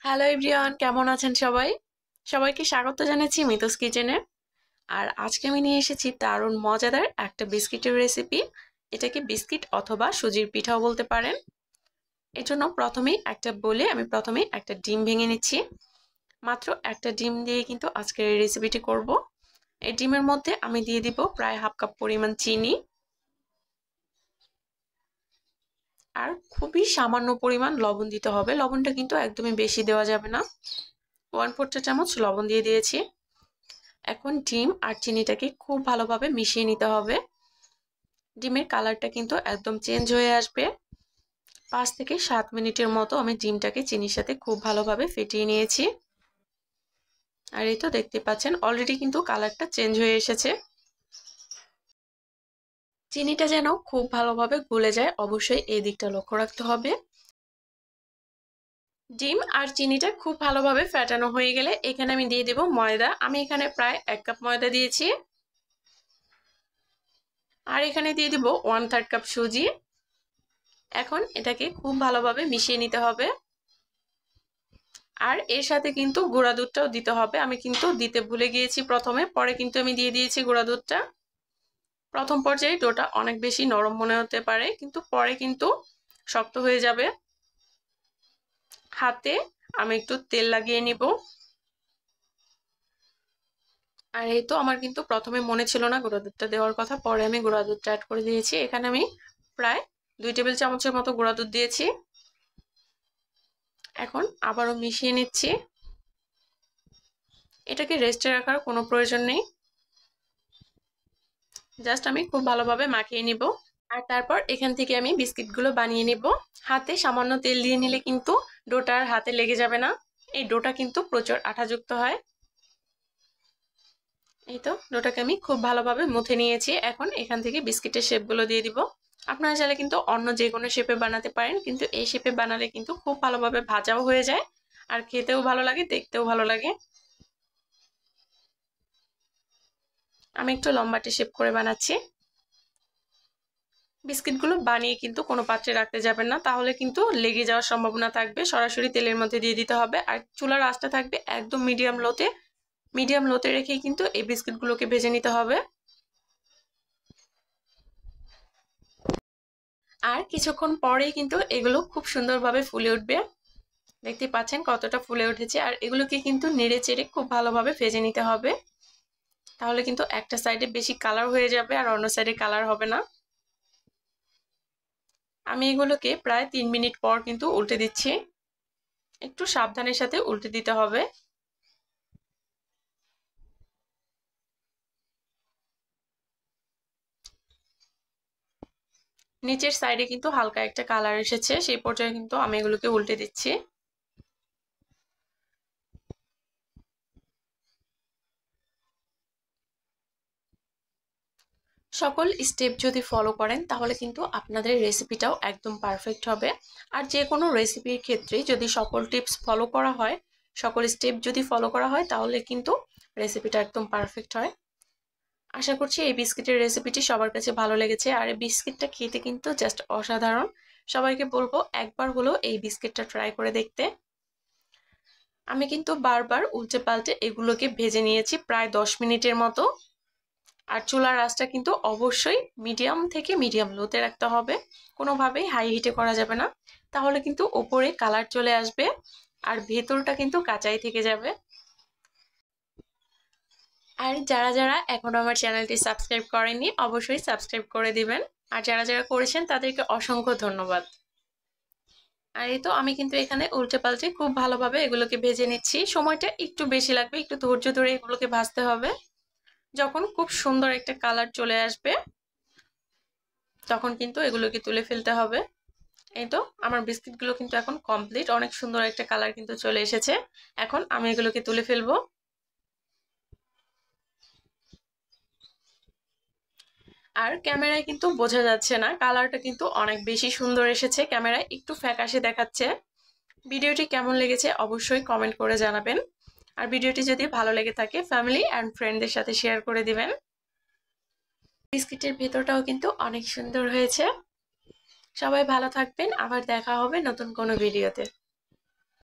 Hello everyone, কেমন আছেন সবাই? সবাইকে স্বাগত জানাচ্ছি মিতুস কিচেনে। আর আজকে আমি নিয়ে এসেছি দারুণ মজাদার একটা বিস্কিটের রেসিপি। এটাকে বিস্কিট অথবা সুজির পিঠাও বলতে পারেন। এর জন্য আমি প্রথমেই একটা ডিম ভেঙে নিচ্ছি। মাত্র একটা ডিম দিয়ে কিন্তু আজকের এই রেসিপিটি করব। এই ডিমের মধ্যে আমি দিয়ে দিব প্রায় হাফ কাপ পরিমাণ চিনি আর খুবই সামান্য পরিমাণ লবণ দিতে হবে। লবণটা কিন্তু একদমই বেশি দেওয়া যাবে না। 1/4 চা চামচ লবণ দিয়ে দিয়েছি। এখন ডিম আর চিনিটাকে খুব ভালোভাবে মিশিয়ে নিতে হবে। ডিমের কালারটা কিন্তু একদম চেঞ্জ হয়ে আসবে। 5 থেকে 7 মিনিটের মতো আমি ডিমটাকে চিনির সাথে খুব ভালোভাবে ফেটিয়ে নিয়েছি। আর এই তো দেখতে পাচ্ছেন অলরেডি কিন্তু কালারটা চেঞ্জ হয়ে এসেছে। চিনিটা যেন খুব ভালোভাবে গলে যায়, অবশ্যই এই দিকটা লক্ষ্য রাখতে হবে। ডিম আর চিনিটা খুব ভালোভাবে ফেটানো হয়ে গেলে এখানে আমি দিয়ে দেব ময়দা। আমি এখানে প্রায় 1 কাপ ময়দা দিয়েছি। আর এখানে দিয়ে দিব 1/3 কাপ সুজি। এখন এটাকে খুব ভালোভাবে মিশিয়ে নিতে হবে। আর এর সাথে কিন্তু গুঁড়া দুধটাও দিতে হবে। আমি কিন্তু দিতে ভুলে গিয়েছি প্রথমে, পরে কিন্তু আমি দিয়ে দিয়েছি গুঁড়া দুধটা। প্রথম পর্যায়ে ডোটা অনেক বেশি নরম মনে হতে পারে, কিন্তু পরে কিন্তু শক্ত হয়ে যাবে। হাতে আমি একটু তেল লাগিয়ে নিব। আর এই তো আমার কিন্তু প্রথমে মনে ছিল না গুঁড়া দুধটা দেওয়ার কথা, পরে আমি গুঁড়া দুধটা অ্যাড করে দিয়েছি। এখানে আমি প্রায় 2 টেবিল চামচের মতো গুঁড়া দুধ দিয়েছি। এখন আবারও মিশিয়ে নিচ্ছি। এটাকে রেস্টে রাখার কোনো প্রয়োজন নেই, জাস্ট আমি খুব ভালোভাবে মাখিয়ে নিব। আর তারপর এখান থেকে আমি বিস্কিটগুলো বানিয়ে নিব। হাতে সামান্য তেল দিয়ে নিলে কিন্তু ডোটা আর হাতে লেগে যাবে না। এই ডোটা কিন্তু প্রচুর আঠাযুক্ত হয়। এই তো ডোটাকে আমি খুব ভালোভাবে মুথে নিয়েছি। এখন এখান থেকে বিস্কিটের শেপগুলো দিয়ে দিব। আপনারা চাইলে কিন্তু অন্য যে কোনো শেপে বানাতে পারেন, কিন্তু এই শেপে বানালে কিন্তু খুব ভালোভাবে ভাজাও হয়ে যায় আর খেতেও ভালো লাগে, দেখতেও ভালো লাগে। আমি একটু লম্বাটে শেপ করে বানাচ্ছি। বিস্কিটগুলো বানিয়ে কিন্তু কোনো পাত্রে রাখতে যাবেন না, তাহলে কিন্তু লেগে যাওয়ার সম্ভাবনা থাকবে। সরাসরি তেলের মধ্যে দিয়ে দিতে হবে। আর চুলার আঁচটা থাকবে একদম মিডিয়াম লোতে রেখেই কিন্তু এই বিস্কিটগুলোকে ভেজে নিতে হবে। আর কিছুক্ষণ পরেই কিন্তু এগুলো খুব সুন্দরভাবে ফুলে উঠবে। দেখতে পাচ্ছেন কতটা ফুলে উঠেছে। আর এগুলোকে কিন্তু নেড়ে চেড়ে খুব ভালোভাবে ভেজে নিতে হবে, তাহলে কিন্তু একটা সাইডে বেশি কালার হয়ে যাবে আর অন্য সাইডে কালার হবে না। আমি এগুলোকে প্রায় 3 মিনিট পর কিন্তু উল্টে দিচ্ছি। একটু সাবধানের সাথে উল্টে দিতে হবে। নিচের সাইডে কিন্তু হালকা একটা কালার এসেছে, সেই পর্যায়ে কিন্তু আমি এগুলোকে উল্টে দিচ্ছি। সকল স্টেপ যদি ফলো করেন তাহলে কিন্তু আপনাদের রেসিপিটাও একদম পারফেক্ট হবে। আর যে কোনো রেসিপির ক্ষেত্রে যদি সকল টিপস ফলো করা হয়, সকল স্টেপ যদি ফলো করা হয়, তাহলে কিন্তু রেসিপিটা একদম পারফেক্ট হয়। আশা করছি এই বিস্কিটের রেসিপিটি সবার কাছে ভালো লেগেছে। আর এই বিস্কিটটা খেতে কিন্তু জাস্ট অসাধারণ। সবাইকে বলবো একবার হলেও এই বিস্কিটটা ট্রাই করে দেখতে। আমি কিন্তু বারবার উল্টে পাল্টে এগুলোকে ভেজে নিয়েছি প্রায় 10 মিনিটের মতো। আর চুলার আঁচটা কিন্তু অবশ্যই মিডিয়াম থেকে মিডিয়াম লোতে রাখতে হবে, কোনোভাবেই হাই হিটে করা যাবে না, তাহলে কিন্তু ওপরে কালার চলে আসবে আর ভেতরটা কিন্তু কাঁচাই থেকে যাবে। আর যারা যারা এখনো আমার চ্যানেলটি সাবস্ক্রাইব করেননি অবশ্যই সাবস্ক্রাইব করে দিবেন। আর যারা যারা করেছেন তাদেরকে অসংখ্য ধন্যবাদ। আর এই তো আমি কিন্তু এখানে উল্টে পাল্টে খুব ভালোভাবে এগুলোকে ভেজে নিচ্ছি। সময়টা একটু বেশি লাগবে, একটু ধৈর্য ধরে এগুলোকে ভাজতে হবে। যখন খুব সুন্দর একটা কালার চলে আসবে তখন কিন্তু এগুলোকে তুলে ফেলতে হবে। এই তো আমার বিস্কিটগুলো কিন্তু এখন কমপ্লিট, অনেক সুন্দর একটা কালার কিন্তু চলে এসেছে। এখন আমি এগুলোকে তুলে ফেলবো। আর ক্যামেরায় কিন্তু বোঝা যাচ্ছে না, কালারটা কিন্তু অনেক বেশি সুন্দর এসেছে, ক্যামেরায় একটু ফ্যাকাশে দেখাচ্ছে। ভিডিওটি কেমন লেগেছে অবশ্যই কমেন্ট করে জানাবেন। আর ভিডিওটি যদি ভালো লেগে থাকে ফ্যামিলি অ্যান্ড ফ্রেন্ডদের সাথে শেয়ার করে দিবেন। বিস্কিটের ভেতরটাও কিন্তু অনেক সুন্দর হয়েছে। সবাই ভালো থাকবেন, আবার দেখা হবে নতুন কোনো ভিডিওতে।